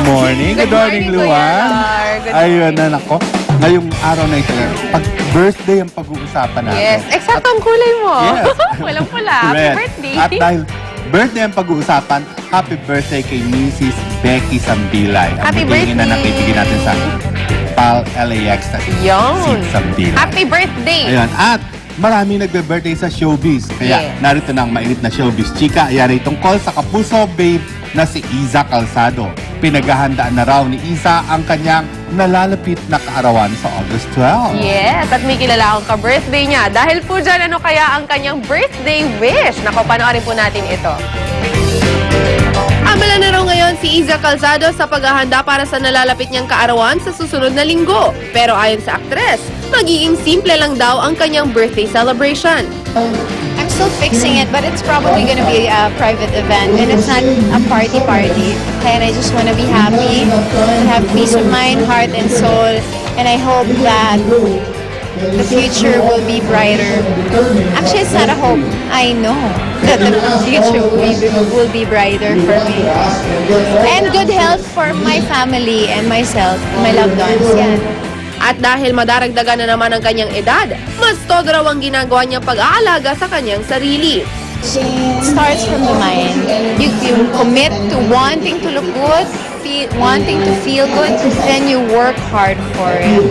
morning. Good morning, Luan. Ayun na, nako. Ngayong araw na ito, pag birthday ang pag-uusapan natin. Yes, eksaktong kulay mo. Yes. Walang pula. Happy Red. birthday. At dahil birthday ang pag-uusapan, happy birthday kay Mrs. Becky Sambilay. Happy Ang bigyan na birthday. nakibigyan natin sa PAL LAX na si Yun. Sid Sambilay. Happy birthday. Ayun. At maraming nagbe-birthday sa showbiz. Kaya Yes. narito na ang mainit na showbiz. Chika, ayan ay tungkol sa kapuso babe na si Iza Calzado. Pinaghahandaan na raw ni Iza ang kanyang nalalapit na kaarawan sa August 12. Yes, at may kilala akong ka-birthday niya. Dahil po dyan, ano kaya ang kanyang birthday wish? Nako, panoorin po natin ito. Amala na raw ngayon si Iza Calzado sa paghahanda para sa nalalapit niyang kaarawan sa susunod na linggo. Pero ayon sa aktres, magiging simple lang daw ang kanyang birthday celebration. I'm still fixing it, but it's probably gonna be a private event, and it's not a party. And I just want to be happy, and have peace of mind, heart, and soul. And I hope that the future will be brighter. Actually, it's not a hope. I know that the future will be brighter for me. And good health for my family and myself, my loved ones. Yan. At dahil madaragdagan na naman ang kanyang edad, mas todo raw ang ginagawa niyang pag-aalaga sa kanyang sarili. It starts from the mind. You commit to wanting to look good, wanting to feel good, then you work hard for it.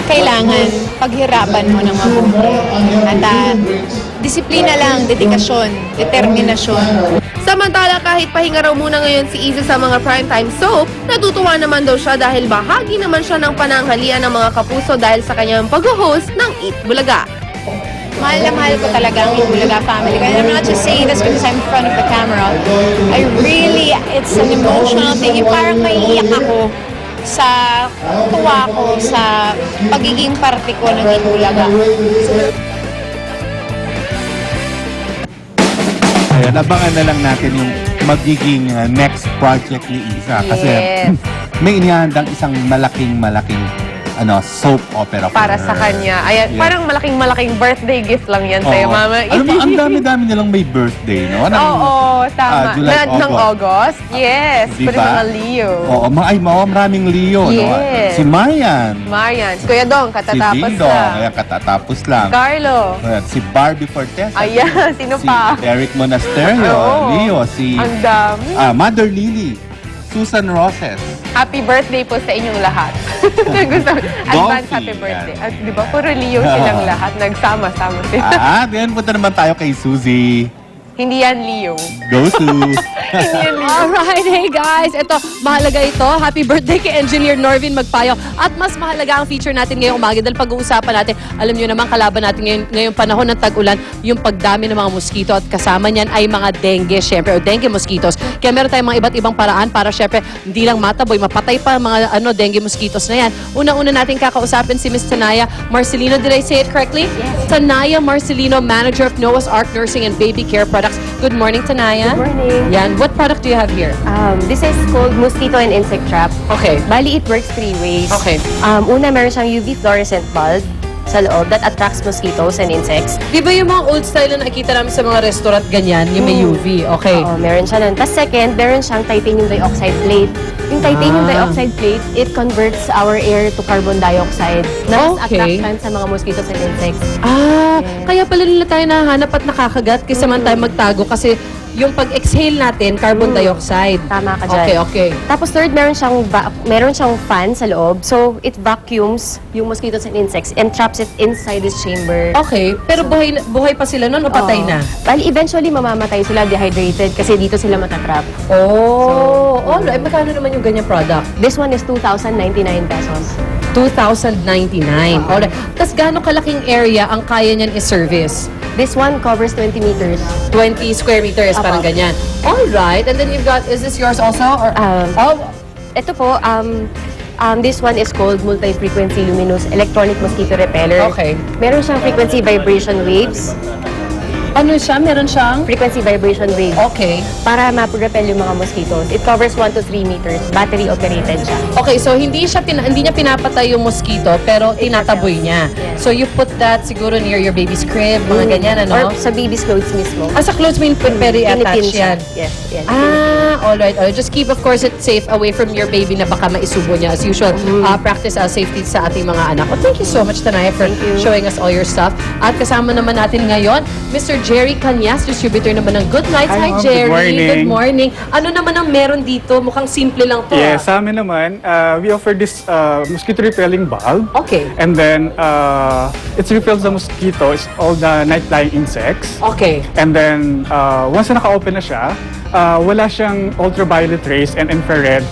Kailangan paghirapan mo ng mabuti. At disiplina lang, dedikasyon, determinasyon. Samantala kahit pahinga raw muna ngayon si Iza sa mga primetime soap, natutuwa naman daw siya dahil bahagi naman siya ng pananghalian ng mga kapuso dahil sa kanyang pag-host ng Eat Bulaga. Mahal na mahal ko talaga ang Bulaga family. And I'm not just saying this because I'm in front of the camera. It's an emotional thing. Yung parang maiiyak ako sa tuwa ko sa pagiging parte ko ng Eat Bulaga. Ayan, abangan na lang natin yung magiging next project ni Iza. Kasi Yes. may inihandang isang malaking soap opera for Para her. sa kanya. Ayan, Yes. parang malaking birthday gift lang yan sa'yo, Oo. Mama. Alam mo, ang dami-dami nilang may birthday, no? Oo, tama. July, Ng August? Yes. Di Pwede ba? mga Leo. Oo, maraming Leo, no? Yes. Si Marian. Marian. Si Kuya Dong, Si katatapos Ding Dong, lang. ayan, katatapos lang. Carlo. Ayan, si Barbie Fortesa. Ayan, sino si pa? Derek Monasterio. Oo. Leo. Si Ang dami. Mother Lily. Susan Roses. Happy birthday po sa inyong lahat. Gusto, advance Dolphy, happy birthday. yan. At di ba, puro Leo silang lahat. Nagsama-sama sila. Then punta naman tayo kay Suzy. Hindi yan Leo. Go, Su. Hindi yan Leo. Alright, hey guys, ito, mahalaga ito. Happy birthday kay Engineer Norvin Magpayo. At mas mahalaga ang feature natin ngayong umaga dahil pag-uusapan natin, alam nyo naman, kalaban natin ngayong panahon ng tag-ulan, yung pagdami ng mga mosquito at kasama niyan ay mga dengue, syempre, o dengue mosquitoes. Kaya meron tayong mga iba't ibang paraan para syempre, hindi lang mataboy, mapatay pa ang mga dengue mosquitoes na yan. Unang-una natin kakausapin si Miss Tanaya Marcelino. Did I say it correctly? Yes. Tanaya Marcelino, Manager of Noah's Ark Nursing and Baby Care Products. Good morning, Tanaya. Good morning. Yan. What product do you have here? This is called Mosquito and Insect Trap. Okay. Bali, it works 3 ways. Okay. Una, meron siyang UV fluorescent bulb sa loob that attracts mosquitoes and insects. Di ba yung mga old style na nakikita namin sa mga restaurant ganyan, yung may UV? Okay. Oo, meron siya nun. Tapos second, meron siyang titanium dioxide plate. Yung titanium dioxide plate, it converts our air to carbon dioxide na mas Okay. attractant sa mga mosquitoes and insects. Kaya pala nila tayo nahanap at nakakagat kaysa man tayo magtago kasi yung pag-exhale natin, carbon dioxide. Tama ka dyan. Okay, okay. Tapos third, meron siyang fan sa loob. So, it vacuums yung mosquitoes and insects and traps it inside this chamber. Okay, pero buhay pa sila nun o patay Oo. na? Bali, eventually mamamatay sila dehydrated kasi dito sila matatrap. Oh, alright. Magkano naman yung ganyang product? This one is 2,099 pesos. 2,099. Alright. Tapos gaano kalaking area ang kaya niyan i-service? This one covers 20 meters. 20 square meters, Apo. parang ganyan. Alright. And then you've got, is this yours also? Or, Ito po, this one is called Multi-Frequency Luminous Electronic Mosquito Repeller. Okay. Meron siyang frequency vibration waves. Ano siya? Meron siyang? frequency vibration wave. Okay. Para ma-repel yung mga mosquitoes. It covers 1 to 3 meters. Battery operated siya. Okay, so hindi niya pinapatay yung mosquito, pero tinataboy niya. Yes. So you put that siguro near your baby's crib, mga ganyan, ano? Or sa baby's clothes mismo. Sa clothes mo yung pwede Pinipin attach siya. yan. Yes, yes. Alright. Just keep, of course, it safe away from your baby na baka maisubo niya. As usual, practice safety sa ating mga anak. Well, thank you so much, Tanaya, for showing us all your stuff. At kasama naman natin ngayon, Mr. Jerry Cañas, distributor naman ng Good Nights. Hi, ma'am. Jerry. Good morning. Good morning. Ano naman ang meron dito? Mukhang simple lang to. Yes, sa amin naman, we offer this mosquito repelling bulb. Okay. And then, it repels the mosquitoes, all the night-flying insects. Okay. And then, once na naka-open na siya, wala siyang ultraviolet rays and infrared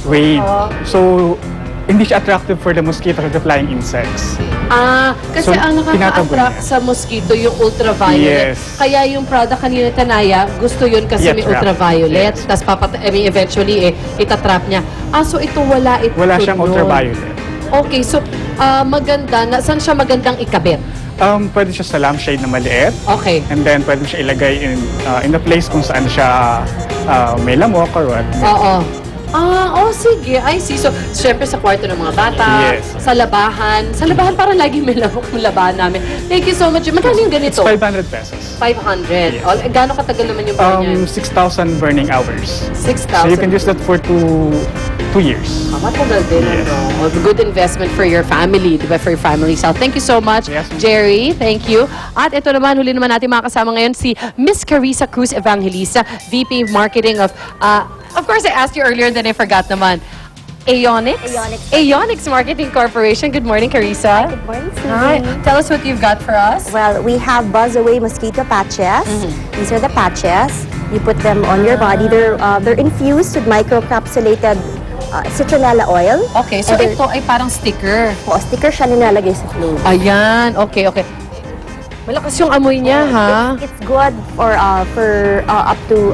wave. So, hindi siya attractive for the mosquitoes or the flying insects. Kasi So, ang tinataboy nakaka-attract niya. sa mosquito yung ultraviolet. Yes. Kaya yung product kanina Tanaya, gusto yun kasi may I-attract. ultraviolet. Yes. Tapos eventually, itatrap niya. So ito wala ito. Wala siyang nun. ultraviolet. Okay, so maganda. Saan siya magandang ikabit? Pwede siya sa lampshade na maliit. Okay. And then, pwede siya ilagay in the place kung saan siya may lamok or what. Oo. Sige. I see. So, syempre sa kwarto ng mga bata, Yes. sa labahan. Sa labahan parang lagi may lamok yung labahan namin. Thank you so much. Magkano yung ganito? 500 pesos. 500. Gano'ng katagal naman yung burn niyan? 6,000 burning hours. 6,000. So you can use that for two years. Matagal din, Yes. ano? A good investment for your family, di ba? For your family's health. Thank you so much, Yes. Jerry. Thank you. At ito naman, huli naman natin makakasama ngayon si Miss Carissa Cruz Evangelista, VP Marketing of course, I asked you earlier and then I forgot naman. Aeonics? Aeonics Marketing Corporation. Good morning, Carissa. Good morning, Susie. Hi. Tell us what you've got for us. Well, we have Buzz Away mosquito patches. These are the patches. You put them on your body. They're infused with microcapsulated citronella oil. Okay, so And they're- ito ay parang sticker. Sticker siya nilalagay sa clothes. Ayan. Okay. Malakas yung amoy niya, ha? It's good for up to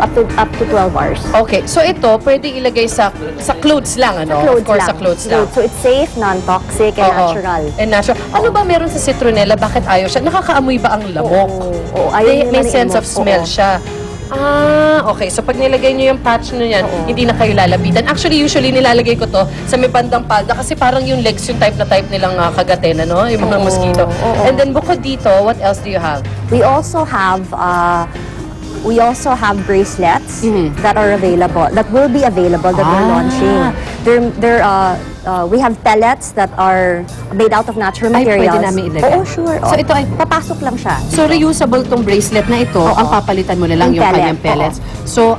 12 hours. Okay, so ito, pwede ilagay sa clothes lang, ano? Clothes Of course, lang. sa clothes lang. So it's safe, non-toxic, and Oo. natural. And natural. Ano ba meron sa citronella? Bakit ayaw siya? Nakakaamoy ba ang lamok? Oo, ayaw niya May naman sense of i-emote. smell Oo. siya. Okay. So, pag nilagay niyo yung patch na yan, hindi na kayo lalapitan. Actually, usually, nilalagay ko to sa may bandang palda kasi parang yung legs yung type nilang kagatin, ano? Yung mga mosquito. oo. And then, bukod dito, what else do you have? We also have bracelets that are available, that will be available, that we're launching. We have pellets that are made out of natural Ay, pwede materials. namin ilagay. Oo, sure. So, ito ay papasok lang siya. So, reusable tong bracelet na ito, ang papalitan mo na lang Yung yung kanyang pellet, pellets. So,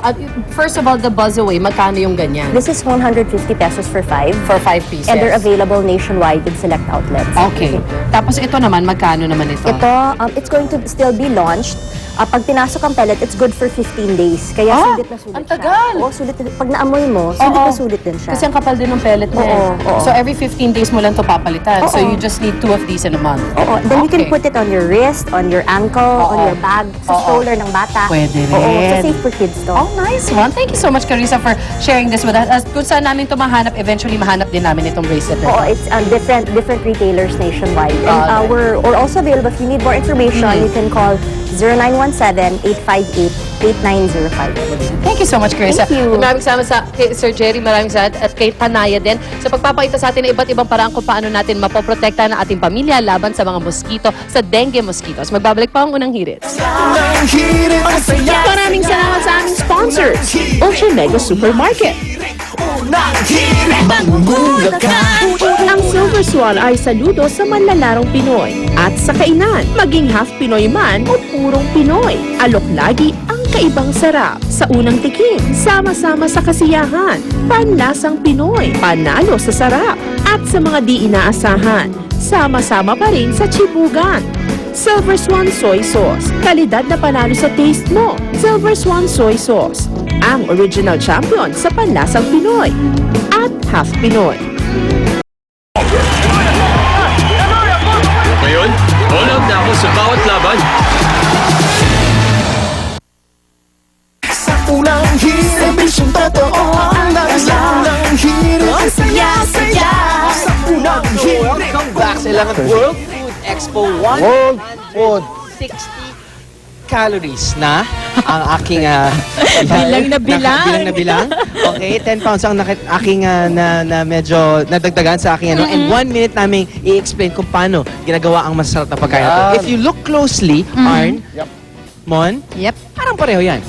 first of all, the Buzz Away, magkano yung ganyan? This is 150 pesos for 5. For 5 pieces. And they're available nationwide in select outlets. Okay. Tapos ito naman, magkano naman ito? Ito, it's going to still be launched. Pag pinasok ang pellet, it's good for 15 days. Kaya sulit na sulit ang tagal. siya. Oo, sulit. Pag naamoy mo, sulit na sulit din siya. Kasi ang kapal din ng pellet na Oo, eh. oo. So, every 15 days mo lang ito papalitan. So, Oo. you just need 2 of these in a month. Oo, then you Okay. can put it on your wrist, on your ankle, on your bag, sa stroller ng bata. Pwede Oo, rin. so safe for kids to. Oh, nice one. Thank you so much, Carissa, for sharing this with us. Kung saan namin ito mahanap, eventually mahanap din namin itong bracelet na ito. Oo, it's different retailers nationwide. And Okay. we're also available. If you need more information, you can call 0917-858-8905. Thank you so much, Carissa. Thank you. Maraming salamat kay Sir Jerry, maraming salamat at kay Tanaya din sa pagpapakita sa atin ng iba't ibang paraan kung paano natin mapoprotekta ng ating pamilya laban sa mga mosquito, sa dengue mosquitoes. Magbabalik pa ang unang hits. Maraming salamat sa aming sponsors, Ultra Mega Supermarket. Ang Silver Swan ay saludo sa manlalarong Pinoy at sa kainan, maging half Pinoy man o purong Pinoy. Alok lagi ang kaibang sarap. Sa unang tikim, sama-sama sa kasiyahan, panlasang Pinoy, panalo sa sarap. At sa mga di inaasahan, sama-sama pa rin sa chibugan. Silver Swan Soy Sauce, kalidad na panalo sa taste mo. Silver Swan Soy Sauce, ang original champion sa panlasang Pinoy at half Pinoy. Ngayon, all out na ako sa bawat laban. Sa unang hirit, serbisyong totoo ang unang hirit. Ang saya-saya sa unang hirit. Welcome back sa Ilangan World Food Expo 160 calories na ang aking Bilang na bilang. bilang na bilang. Okay, 10 pounds ang aking na medyo nadagdagan sa aking ano. And 1 minute namin i-explain kung paano ginagawa ang masarap na pagkain na to. If you look closely, Arn, Mon, parang pareho yan.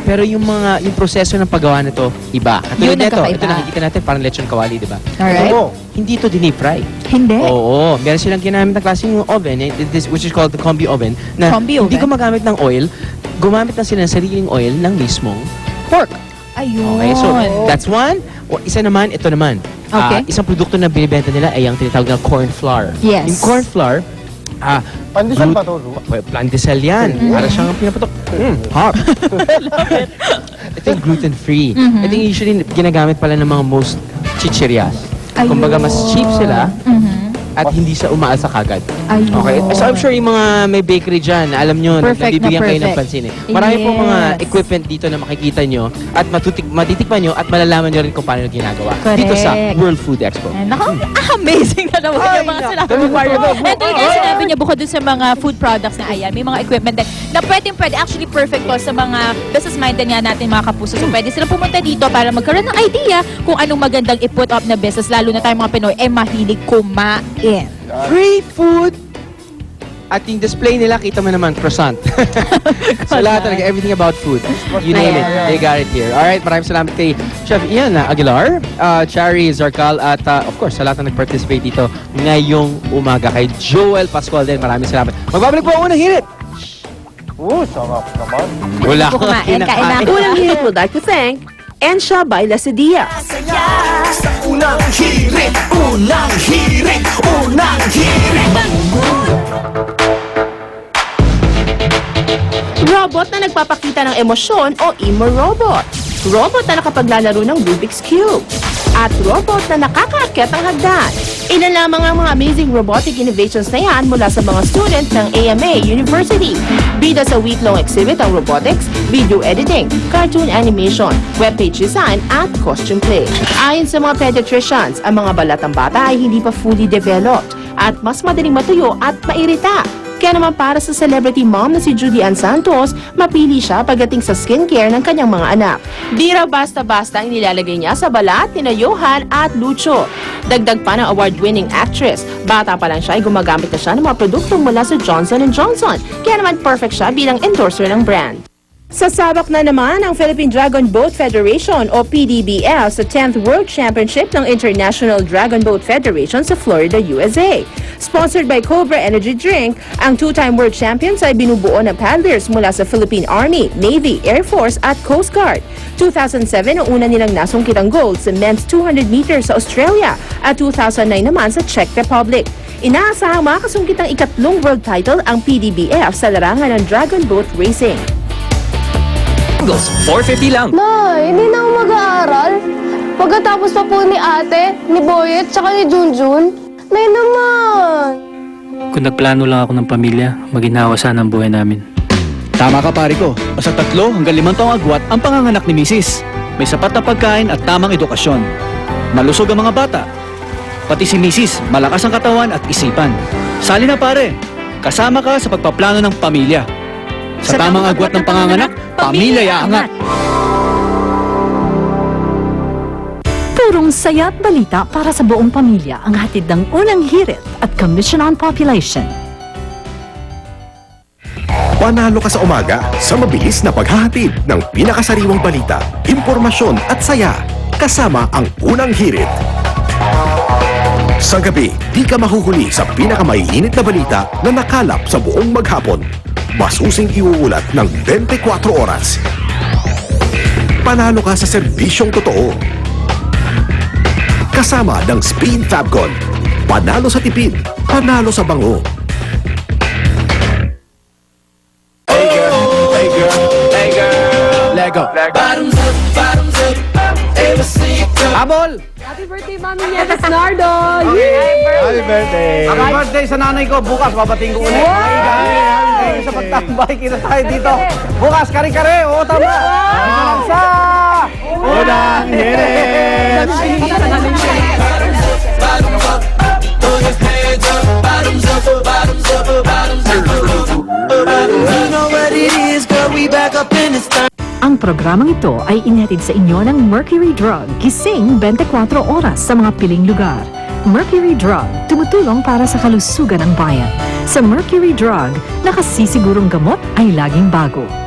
Pero yung proseso ng paggawa nito, iba. Katulad nito, ito nakikita natin parang lechon kawali, di ba? Alright. Hindi ito dinip-fry. Hindi. Oo. Meron silang ginamit na klaseng oven, which is called the combi oven, na Combi hindi oven? gumagamit ng oil, gumamit na sila ng sariling oil ng mismong pork. Ayun. Okay, so that's one. O, isa naman, ito naman. Okay. Isang produkto na binibenta nila ay ang tinatawag na corn flour. Yes. Yung corn flour, Pandesal ba to? plantisel yan. Para siyang pinapatok. Hot. Ito yung gluten-free. Ito yung usually ginagamit pala ng mga most chichirias. Kumbaga, mas cheap sila at hindi sa umaalsa kagad. Okay? So I'm sure yung mga may bakery dyan, alam nyo, Perfect na nabibigyan kayo ng perfect. pansin eh. Marami pong mga Yes. equipment dito na makikita nyo at matitikman nyo at malalaman nyo rin kung paano ginagawa. Correct. Dito sa World Food Expo. Naku, amazing na naman yung mga sinabi mo, Mario. Ito yung sinabi niya, bukod dun sa mga food products na ayan, may mga equipment din na pwede, actually perfect to sa mga business-minded nga natin mga kapuso. So pwede sila pumunta dito para magkaroon ng idea kung anong magandang i-put up na business, lalo na tayong mga Pinoy, mahilig kumain. Free food! At yung display nila, kita mo naman, croissant. So lahat talaga, everything about food. You name it, they got it here. Alright, maraming salamat kay Chef Ian Aguilar, Chari Zarcal, at of course, sa lahat na nag-participate dito ngayong umaga. Kay Joel Pascual din, maraming salamat. Magbabalik po ang unang hirit! Sarap naman. Wala Gusto kumain, kain na. Unang hirit would like to thank Ensha by Lasidia. Sa unang hirit, unang hirit, unang hirit. Robot na nagpapakita ng emosyon o Imo Robot. Robot na nakapaglalaro ng Rubik's Cube. At robot na nakakaakyat ng hagdan. Ilan lamang ang mga amazing robotic innovations na yan mula sa mga students ng AMA University. Bida sa week-long exhibit ang robotics, video editing, cartoon animation, webpage design, at costume play. Ayon sa mga pediatricians, ang mga balat ng bata ay hindi pa fully developed at mas madaling matuyo at mairita. Kaya naman para sa celebrity mom na si Judy Ann Santos, mapili siya pagdating sa skincare ng kanyang mga anak. Di raw basta-basta ang nilalagay niya sa balat ni Johan at Lucho. Dagdag pa ng award-winning actress. Bata pa lang siya ay gumagamit na siya ng mga produkto mula sa Johnson & Johnson. Kaya naman perfect siya bilang endorser ng brand. Sasabak na naman ang Philippine Dragon Boat Federation o PDBF sa 10th World Championship ng International Dragon Boat Federation sa Florida, USA. Sponsored by Cobra Energy Drink, ang two-time world champions ay binubuo ng paddlers mula sa Philippine Army, Navy, Air Force at Coast Guard. 2007 ang una nilang nasungkit ang gold sa men's 200 meters sa Australia at 2009 naman sa Czech Republic. Inaasahang makasungkit ang ikatlong world title ang PDBF sa larangan ng Dragon Boat Racing. 450 lang. Nay, hindi na ako mag-aaral. Pagkatapos pa po ni ate, ni Boyet, tsaka ni Junjun. Nay naman. Kung nagplano lang ako ng pamilya, maginawa sana ang buhay namin. Tama ka pare ko. Basta 3 hanggang 5 taong agwat ang panganganak ni Mrs. May sapat na pagkain at tamang edukasyon. Malusog ang mga bata. Pati si Mrs. malakas ang katawan at isipan. Sali na pare. Kasama ka sa pagpaplano ng pamilya. Sa tamang agwat ng panganganak, pamilya yaangat. Purong saya at balita para sa buong pamilya ang hatid ng unang hirit at Commission on Population. Panalo ka sa umaga sa mabilis na paghahatid ng pinakasariwang balita, impormasyon at saya kasama ang unang hirit. Sa gabi, di ka mahuhuli sa pinakamaiinit na balita na nakalap sa buong maghapon. Masusing iuulat ng 24 oras. Panalo ka sa serbisyong totoo. Kasama ng Speed Fabcon. Panalo sa tipid, panalo sa bango. Lego. Habol! Happy birthday, Mami Nieves Nardo! Happy birthday! Happy birthday sa nanay ko. Bukas, babating ko ulit. Thank you sa pagtambay. Kita tayo dito. Bukas, kare-kare. Oo, tama. Sa Unang hirit! You know what it is. Ang programang ito ay inihatid sa inyo ng Mercury Drug, gising 24 oras sa mga piling lugar. Mercury Drug, tumutulong para sa kalusugan ng bayan. Sa Mercury Drug, nakasisigurong gamot ay laging bago.